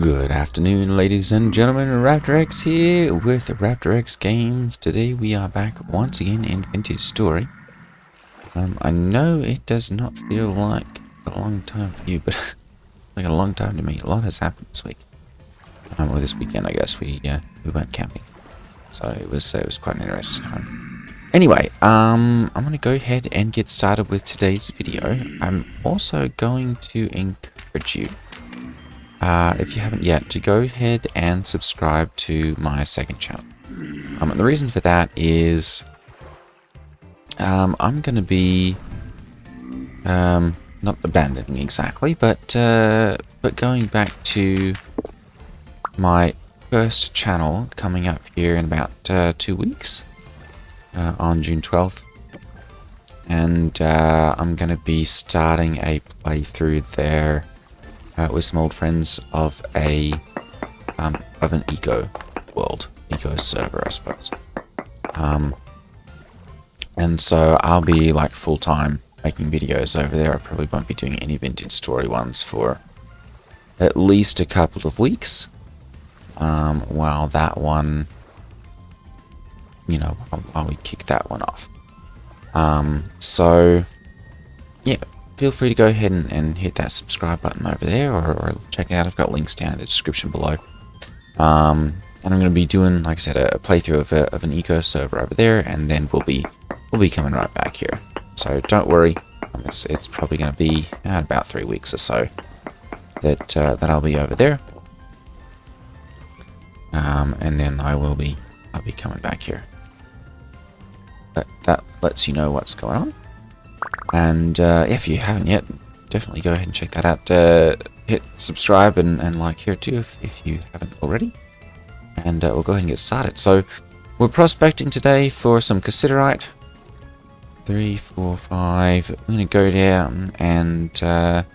Good afternoon, ladies and gentlemen. Raptor X here with Raptor X Games. Today we are back once again in Vintage Story. I know it does not feel like a long time for you, but like a long time to me. A lot has happened this week. Or this weekend, I guess. We went camping, so it was quite an interesting time. Anyway, I'm gonna go ahead and get started with today's video. I'm also going to encourage you, if you haven't yet, to go ahead and subscribe to my second channel. And the reason for that is I'm going to be not abandoning exactly, but going back to my first channel coming up here in about 2 weeks on June 12th. And I'm going to be starting a playthrough there with some old friends of an eco server, I suppose. And so I'll be like full-time making videos over there. I probably won't be doing any Vintage Story ones for at least a couple of weeks. While that one, while we kick that one off. So yeah, feel free to go ahead and hit that subscribe button over there, or check it out. I've got links down in the description below. And I'm going to be doing, like I said, a playthrough of an eco server over there, and then we'll be coming right back here. So don't worry, it's probably going to be about 3 weeks or so that I'll be over there. And then I'll be coming back here. But that lets you know what's going on. And if you haven't yet, definitely go ahead and check that out. Hit subscribe and like here too if you haven't already. And we'll go ahead and get started. So we're prospecting today for some cassiterite. 3, 4, 5. I'm going to go down and there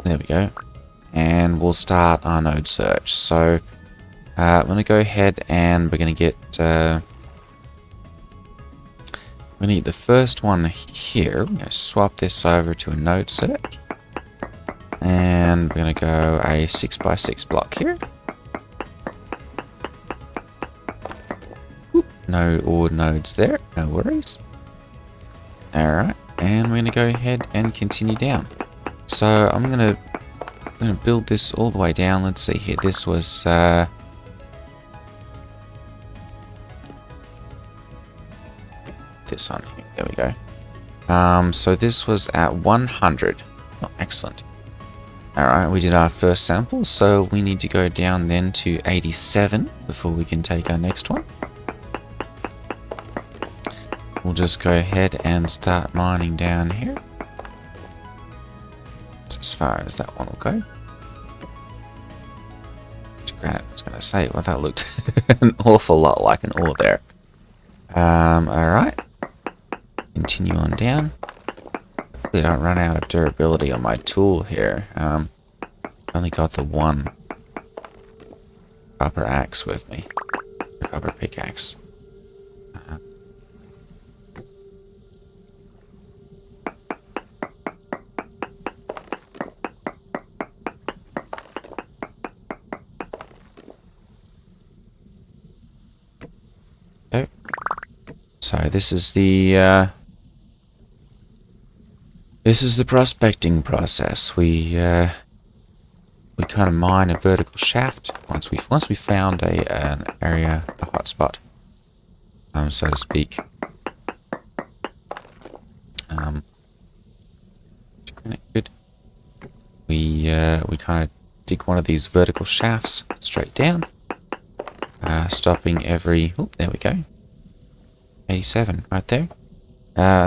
we go. And we'll start our node search. So I'm going to go ahead and we're going to get we need the first one here. We're going to swap this over to a node search. And we're going to go a 6x6 block here. Oop, no ore nodes there, no worries. Alright, and we're going to go ahead and continue down. So I'm going to build this all the way down. Let's see here. This was this on here. There we go. So this was at 100. Oh, excellent. Alright, we did our first sample, so we need to go down then to 87 before we can take our next one. We'll just go ahead and start mining down here. That's as far as that one will go. Granite, I was going to say, well, that looked an awful lot like an ore there. Alright. Continue on down. Hopefully I don't run out of durability on my tool here. Only got the one copper axe with me. Copper pickaxe. Okay. So this is the prospecting process. We kind of mine a vertical shaft once we found an area, a hotspot, so to speak. Good. We kind of dig one of these vertical shafts straight down, stopping every. Oh, there we go. 87 right there.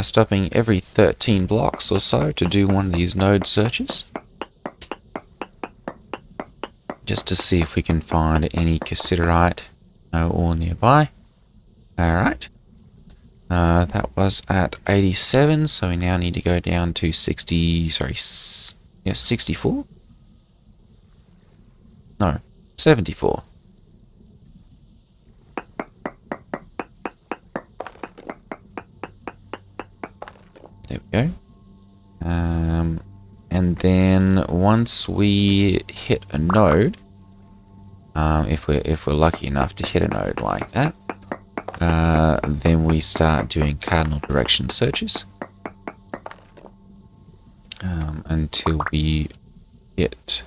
Stopping every 13 blocks or so to do one of these node searches. Just to see if we can find any cassiterite ore nearby. Alright. That was at 87, so we now need to go down to 64? No, 74. There we go. And then once we hit a node, if we're lucky enough to hit a node like that, then we start doing cardinal direction searches until we hit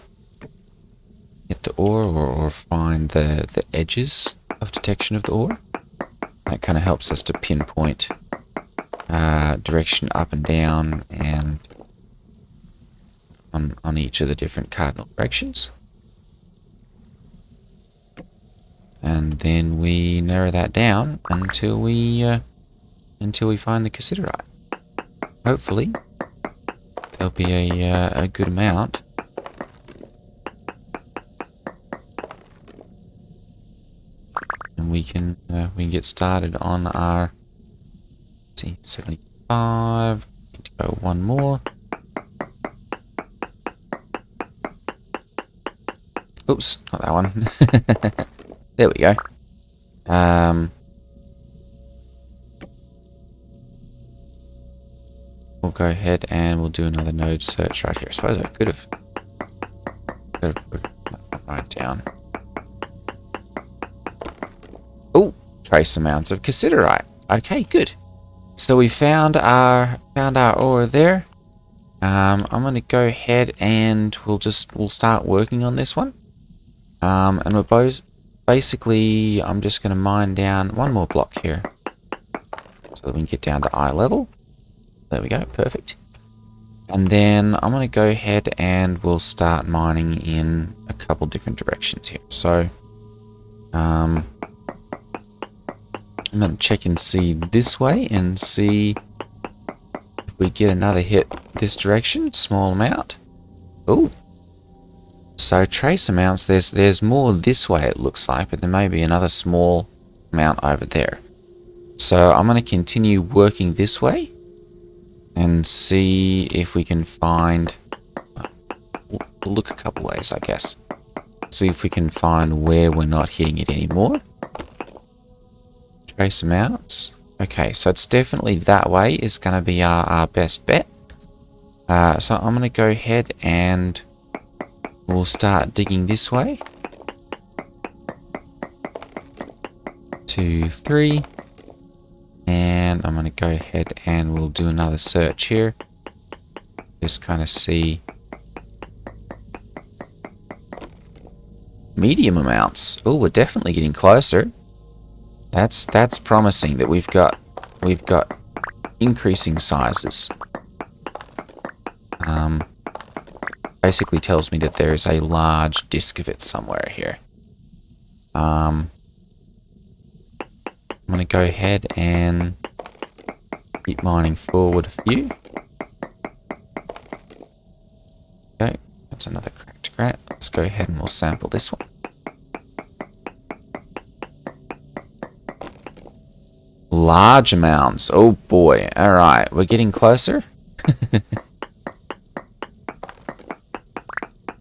the ore or find the edges of detection of the ore. That kind of helps us to pinpoint direction up and down and on each of the different cardinal directions. And then we narrow that down until we find the cassiterite. Hopefully, there'll be a good amount. And we can get started on our 75. Need to go one more. Oops, not that one. There we go. We'll go ahead and we'll do another node search right here. I suppose I could have put that right down. Oh, trace amounts of cassiterite. Okay, good. So we found our ore there. I'm gonna go ahead and we'll start working on this one. And we're both basically, I'm just gonna mine down one more block here, so that we can get down to eye level. There we go, perfect. And then I'm gonna go ahead and we'll start mining in a couple different directions here. So, I'm gonna check and see this way and see if we get another hit this direction. Small amount. Oh, so trace amounts. There's more this way it looks like, but there may be another small amount over there. So I'm gonna continue working this way and see if we can find. We'll look a couple ways, I guess. See if we can find where we're not hitting it anymore. Trace amounts. Okay, so it's definitely that way is going to be our best bet. So I'm going to go ahead and we'll start digging this way. 2, 3. And I'm going to go ahead and we'll do another search here. Just kind of see medium amounts. Oh, we're definitely getting closer. That's promising that we've got increasing sizes. Basically tells me that there is a large disc of it somewhere here. I'm going to go ahead and keep mining forward a few. Okay, that's another cracked granite. Let's go ahead and we'll sample this one. Large amounts. Oh boy. Alright, we're getting closer.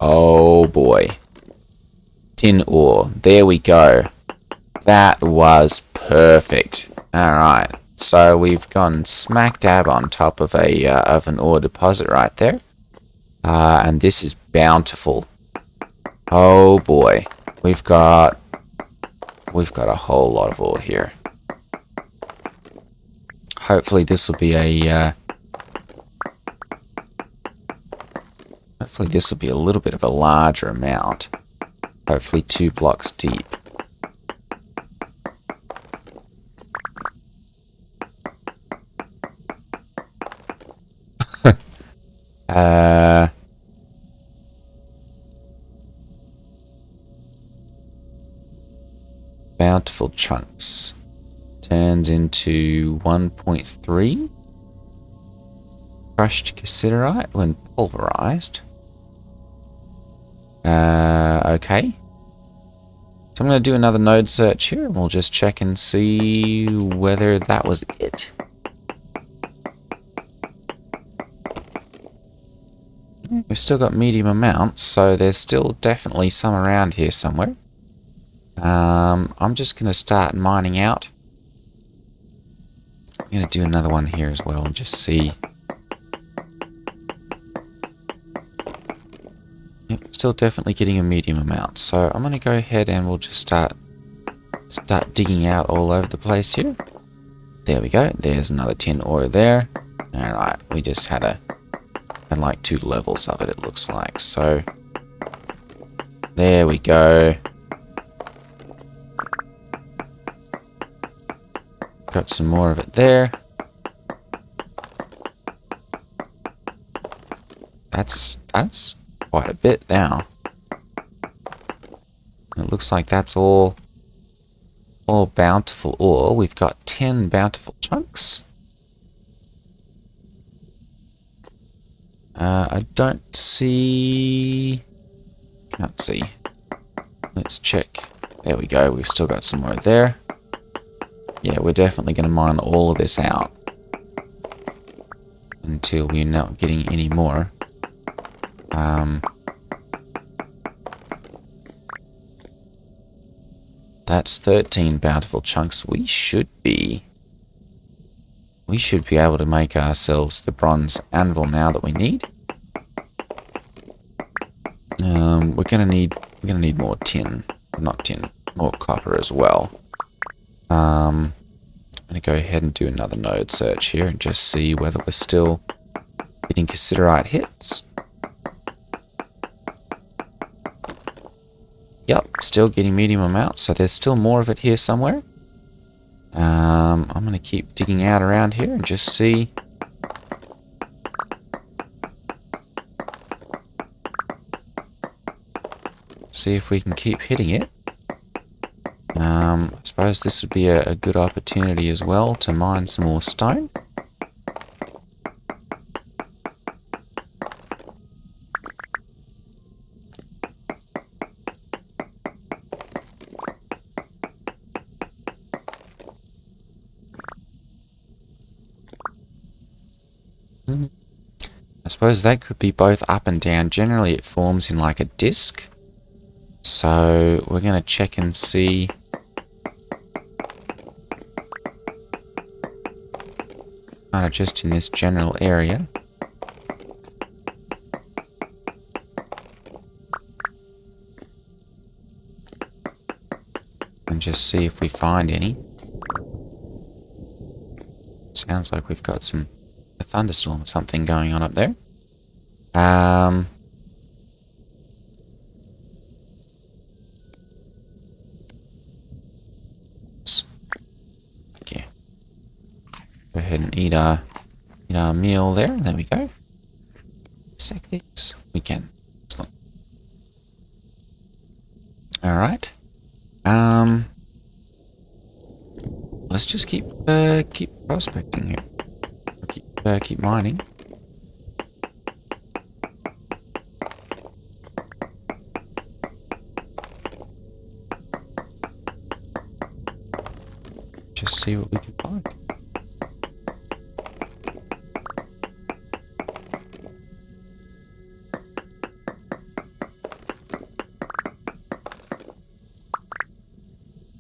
Oh boy. Tin ore. There we go. That was perfect. Alright. So we've gone smack dab on top of an ore deposit right there. And this is bountiful. Oh boy. We've got a whole lot of ore here. Hopefully this will be a little bit of a larger amount. Hopefully 2 blocks deep. Bountiful chunks. Turns into 1.3 crushed cassiterite when pulverized. Okay. So I'm going to do another node search here and we'll just check and see whether that was it. We've still got medium amounts, so there's still definitely some around here somewhere. I'm just going to start mining out. I'm going to do another one here as well and just see Yep, still definitely getting a medium amount. So I'm going to go ahead and we'll just start digging out all over the place here. There we go. There's another tin ore there. Alright, we just had like 2 levels of it, it looks like. So there we go. Got some more of it there. That's quite a bit now. It looks like that's all bountiful ore. We've got 10 bountiful chunks. I don't see... Can't see. Let's check. There we go. We've still got some more there. Yeah, we're definitely going to mine all of this out until we're not getting any more. That's 13 bountiful chunks. We should be able to make ourselves the bronze anvil now that we need. We're gonna need more tin, not tin, more copper as well. I'm gonna go ahead and do another node search here and just see whether we're still getting cassiterite hits. Yep, still getting medium amounts, so there's still more of it here somewhere. I'm going to keep digging out around here and just see. See if we can keep hitting it. I suppose this would be a good opportunity as well to mine some more stone. I suppose that could be both up and down. Generally it forms in like a disc. So we're going to check and see. Kind of just in this general area. And just see if we find any. Sounds like we've got a thunderstorm or something going on up there. Okay. Go ahead and eat our meal there. There we go. Stack these. We can. Excellent. All right. Let's just keep prospecting here. Keep mining. Just see what we can find.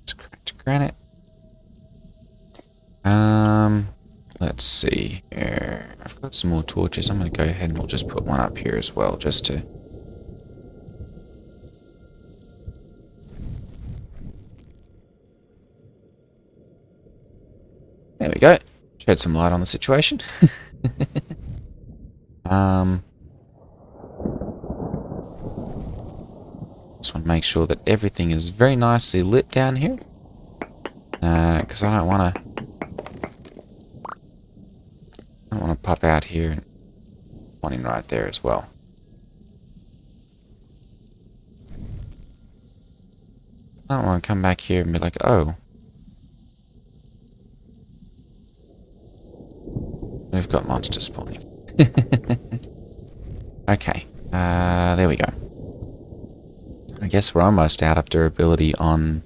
It's cracked granite. Let's see here. I've got some more torches. I'm going to go ahead and we'll just put one up here as well, just to... There we go. Shed some light on the situation. Just want to make sure that everything is very nicely lit down here. Because I don't want to pop out here and one in right there as well. I don't want to come back here and be like, oh, we've got monsters spawning. Okay, there we go. I guess we're almost out of durability on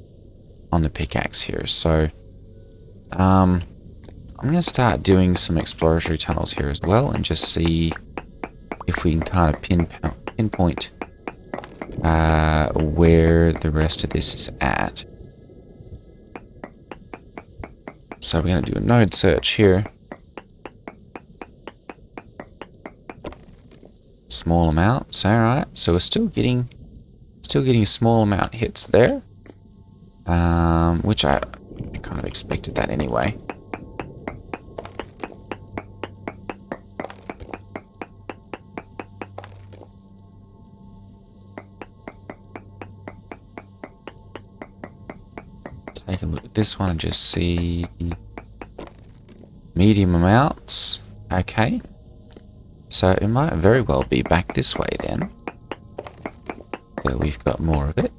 the pickaxe here, so I'm going to start doing some exploratory tunnels here as well and just see if we can kind of pinpoint where the rest of this is at. So we're going to do a node search here. small amounts. Alright, so we're still getting small amount hits there. Which I kind of expected that anyway. Take a look at this one and just see medium amounts. Okay. So it might very well be back this way then. That we've got more of it.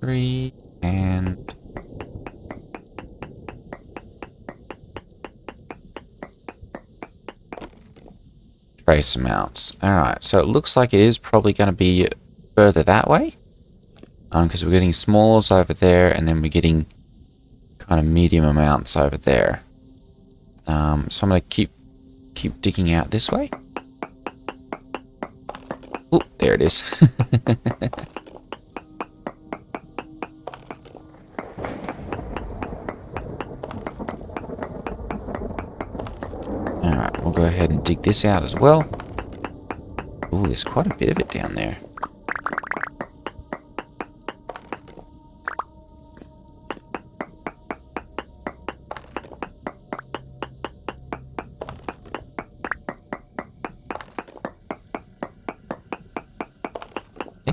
3 and trace amounts. Alright, so it looks like it is probably going to be further that way. Because we're getting smalls over there, and then we're getting kind of medium amounts over there. So I'm going to keep digging out this way. Oh, there it is. Alright, we'll go ahead and dig this out as well. Oh, there's quite a bit of it down there.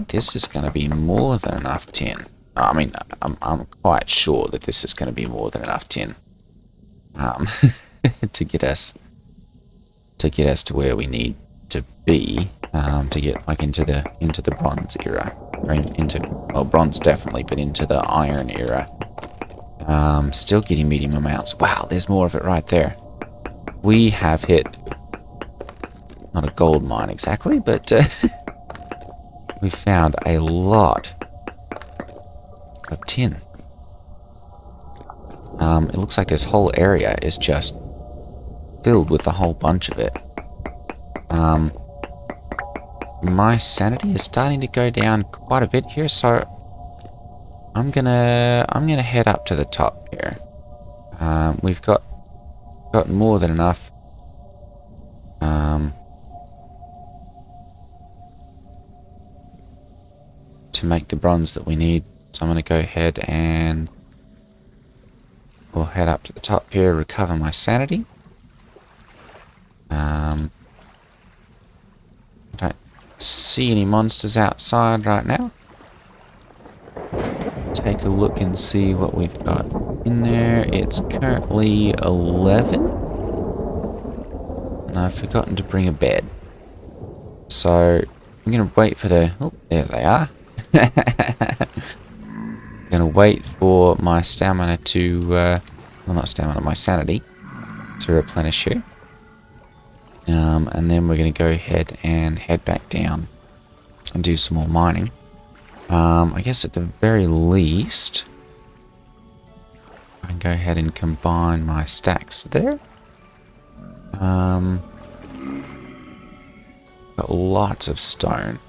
This is going to be more than enough tin. I mean, I'm quite sure that this is going to be more than enough tin to get us to where we need to be to get like into the bronze era, or into, well, bronze definitely, but into the iron era. Still getting medium amounts. Wow, there's more of it right there. We have hit not a gold mine exactly, but. We found a lot of tin. It looks like this whole area is just filled with a whole bunch of it. My sanity is starting to go down quite a bit here, so I'm gonna head up to the top here. We've got more than enough. To make the bronze that we need, so I'm going to go ahead and we'll head up to the top here, recover my sanity. I don't see any monsters outside right now. Take a look and see what we've got in there. It's currently 11, and I've forgotten to bring a bed, so I'm going to wait for the, oh, there they are. Gonna wait for my stamina to, well, not stamina, my sanity to replenish here. And then we're gonna go ahead and head back down and do some more mining. I guess at the very least, I can go ahead and combine my stacks there. Got lots of stone.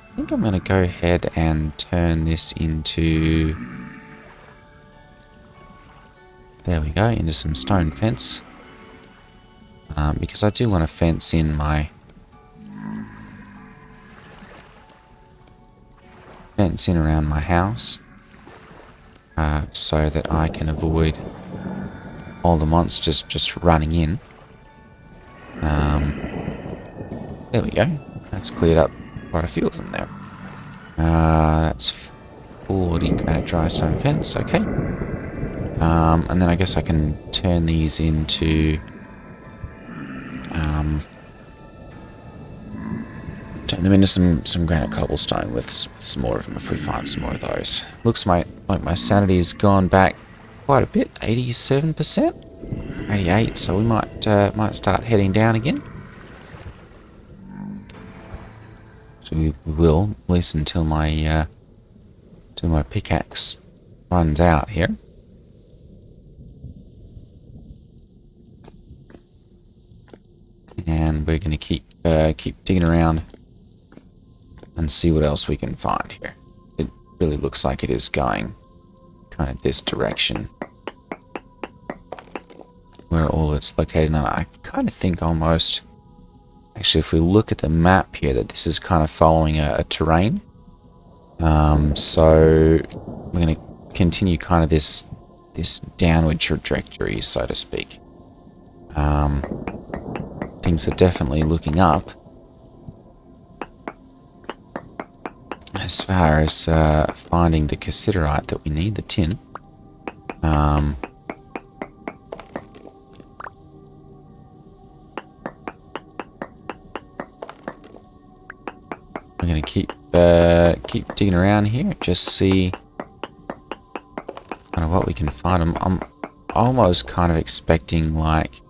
I think I'm going to go ahead and turn this into, there we go, into some stone fence. Because I do want to fence in my, around my house. So that I can avoid all the monsters just running in. There we go. That's cleared up quite a few of them there. That's 40 granite dry stone fence, okay. And then I guess I can turn these into turn them into some granite cobblestone with some more of them if we find some more of those. Looks like my sanity has gone back quite a bit, 87%, 88. So we might start heading down again. So we will, at least until my pickaxe runs out here. And we're going to keep digging around and see what else we can find here. It really looks like it is going kind of this direction, where all it's located. And I kind of think almost Actually, if we look at the map here, that this is kind of following a terrain. So we're going to continue kind of this downward trajectory, so to speak. Things are definitely looking up as far as finding the cassiterite that we need, the tin. We're going to keep digging around here, just see kind of what we can find. I'm almost kind of expecting like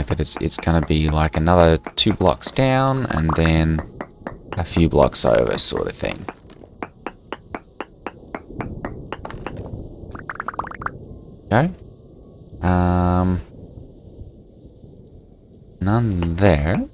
that it's going to be like another 2 blocks down and then a few blocks over, sort of thing. Okay. None there.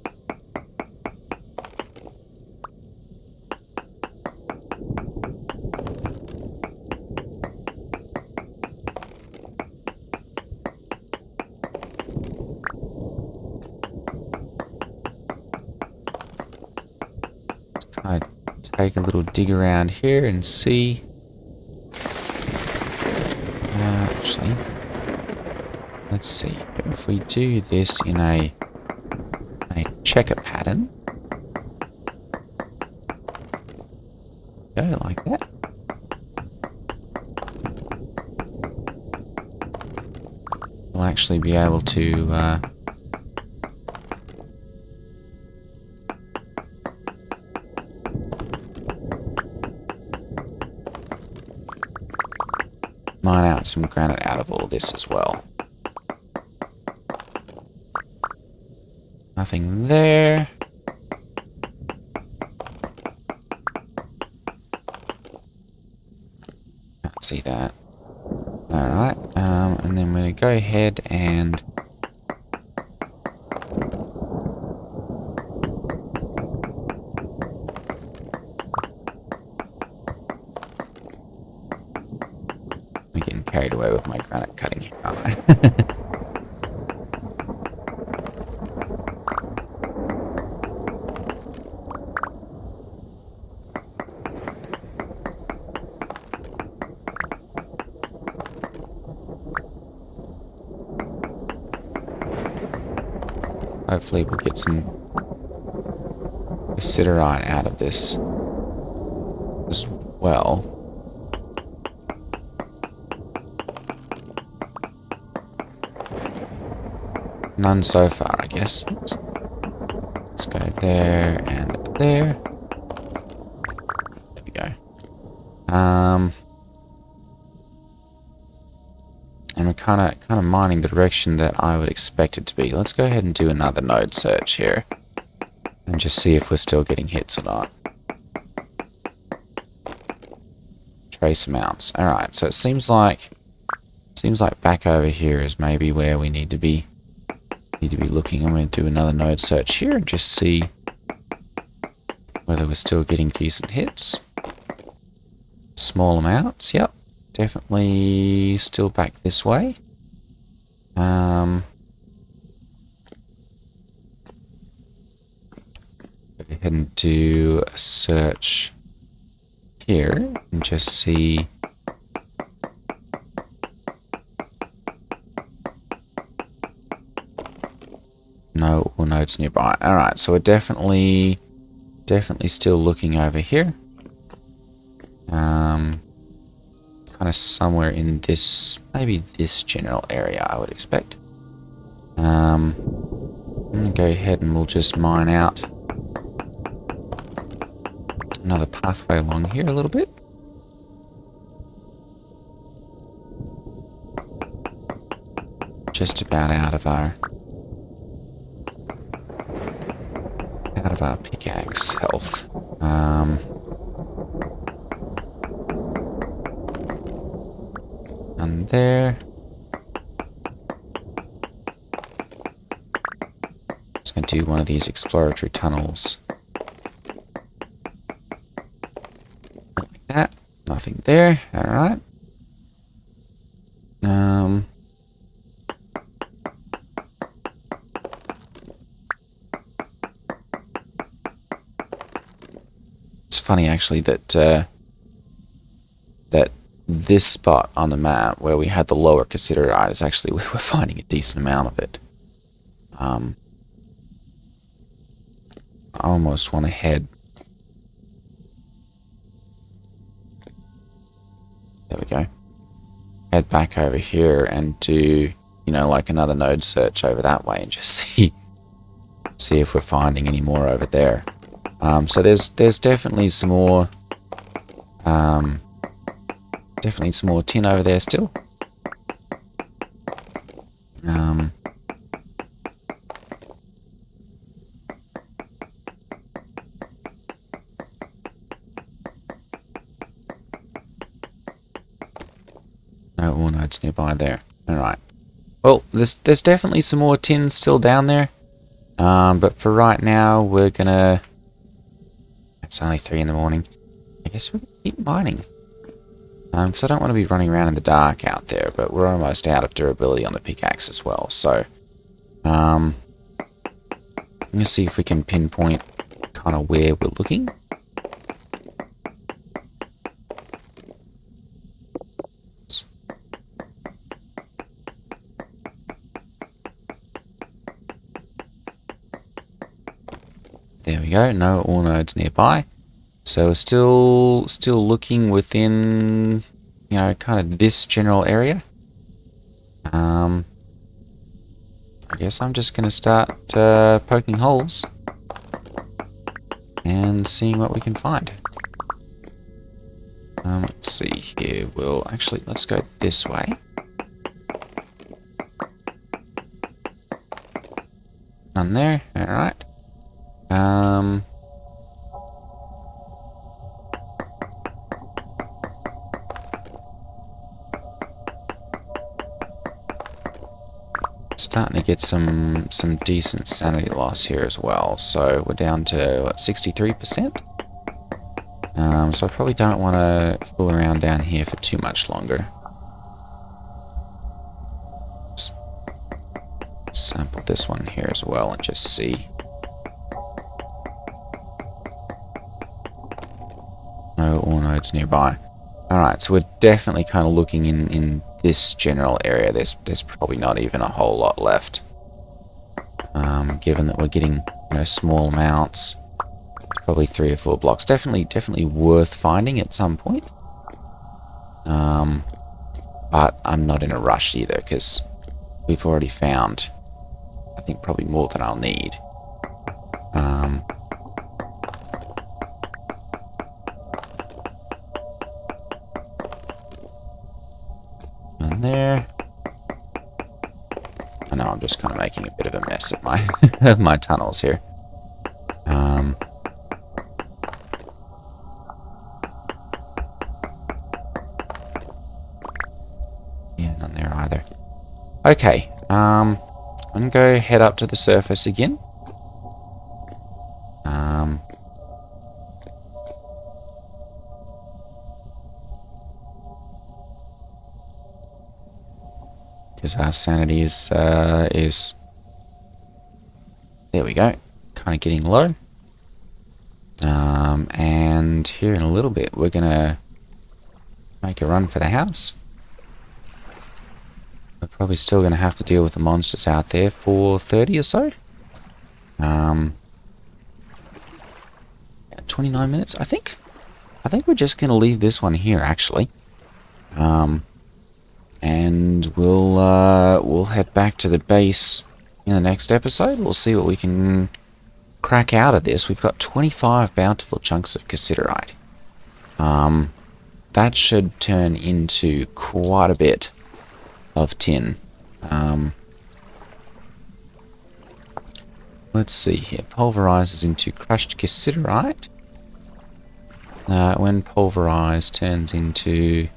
Kind of take a little dig around here and see. Actually, let's see. If we do this in a checker pattern, go like that. We'll actually be able to mine out some granite out of all of this as well. Nothing there. Can't see that. Alright, and then we're going to go ahead and I'm getting carried away with my granite cutting here, aren't I? Hopefully we'll get some cassiterite out of this as well. None so far, I guess. Oops. Let's go there and there. There we go. And we're kind of mining the direction that I would expect it to be. Let's go ahead and do another node search here, and just see if we're still getting hits or not. Trace amounts. All right, so it seems like back over here is maybe where we need to be looking. I'm going to do another node search here and just see whether we're still getting decent hits. Small amounts. Yep. Definitely still back this way. Go ahead and do a search here and just see. No nodes nearby. Alright, so we're definitely still looking over here. Kind of somewhere in this, maybe this general area, I would expect. I'm going to go ahead and we'll just mine out another pathway along here a little bit. Just about out of our pickaxe health. And there. Just going to do one of these exploratory tunnels. Like that. Nothing there. Alright. funny actually that that this spot on the map where we had the lower cassiterite is actually where we're finding a decent amount of it. I almost want to head. There we go. Head back over here and do, you know, like another node search over that way and just see if we're finding any more over there. So there's definitely some more tin over there still. No ore nodes nearby there. Alright. Well, there's definitely some more tin still down there. But for right now, we're gonna... It's only 3 in the morning. I guess we're gonna keep mining. Because I don't want to be running around in the dark out there, but we're almost out of durability on the pickaxe as well. So, let me see if we can pinpoint kind of where we're looking. There we go, no ore nodes nearby. So we're still looking within, you know, kind of this general area. I guess I'm just going to start poking holes and seeing what we can find. Let's see here. Let's go this way. None there. All right. Starting to get some decent sanity loss here as well. So we're down to what, 63%. So I probably don't want to fool around down here for too much longer. Let's sample this one here as well and just see. No ore nodes nearby. Alright, so we're definitely kind of looking in this general area. There's probably not even a whole lot left. Given that we're getting, you know, small amounts. It's probably 3 or 4 blocks. Definitely worth finding at some point. But I'm not in a rush either, because we've already found, I think, probably more than I'll need. There. I know I'm just kind of making a bit of a mess of my of my tunnels here. Yeah, none there either. Okay. I'm gonna go head up to the surface again. Because our sanity is there we go, kind of getting low. And here in a little bit we're gonna make a run for the house. We're probably still gonna have to deal with the monsters out there for 30 or so. 29 minutes, I think. I think we're just gonna leave this one here actually. And we'll head back to the base in the next episode. We'll see what we can crack out of this. We've got 25 bountiful chunks of cassiterite. That should turn into quite a bit of tin. Let's see here. Pulverizes into crushed cassiterite. When pulverized, turns into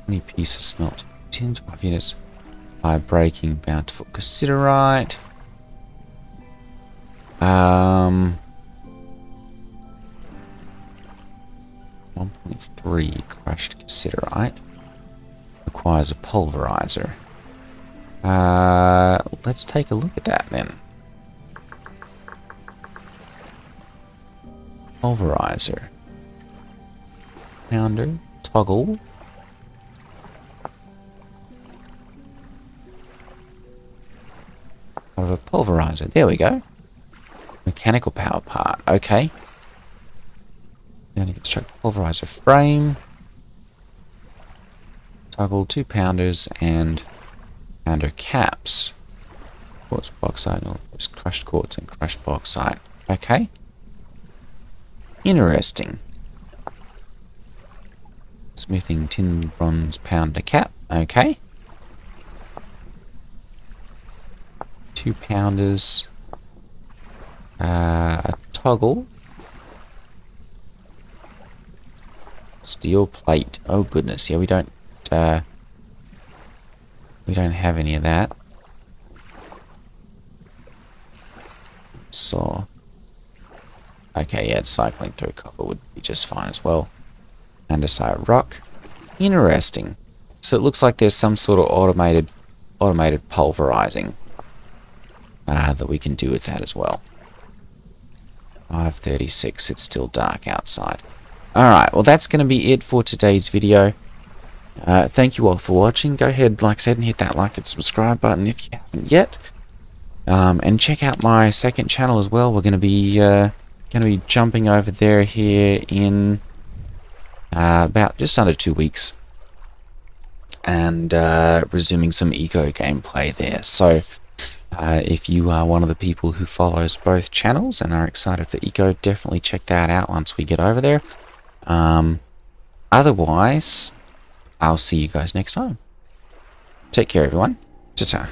20 pieces smelt. 10 to 5 units by breaking bountiful cassiterite. 1.3 crushed cassiterite requires a pulverizer. Let's take a look at that then. Pulverizer. Pounder. Toggle. Out of a pulverizer. There we go. Mechanical power part. Okay. Going to construct pulverizer frame. Toggle 2 pounders and pounder caps. Quartz bauxite, or just crushed quartz and crushed bauxite. Okay. Interesting. Smithing tin bronze pounder cap. Okay. 2 pounders. A toggle. Steel plate. Oh goodness. Yeah, we don't have any of that. So, okay, yeah, cycling through copper would be just fine as well. Andesite rock. Interesting. So it looks like there's some sort of automated pulverizing that we can do with that as well. 5:36. It's still dark outside. Alright, well that's going to be it for today's video. Thank you all for watching. Go ahead, like I said, and hit that like and subscribe button if you haven't yet. And check out my second channel as well. We're going to be jumping over there here in about just under 2 weeks, and resuming some eco gameplay there. So if you are one of the people who follows both channels and are excited for eco, definitely check that out once we get over there. Otherwise, I'll see you guys next time. Take care, everyone. Ta-ta.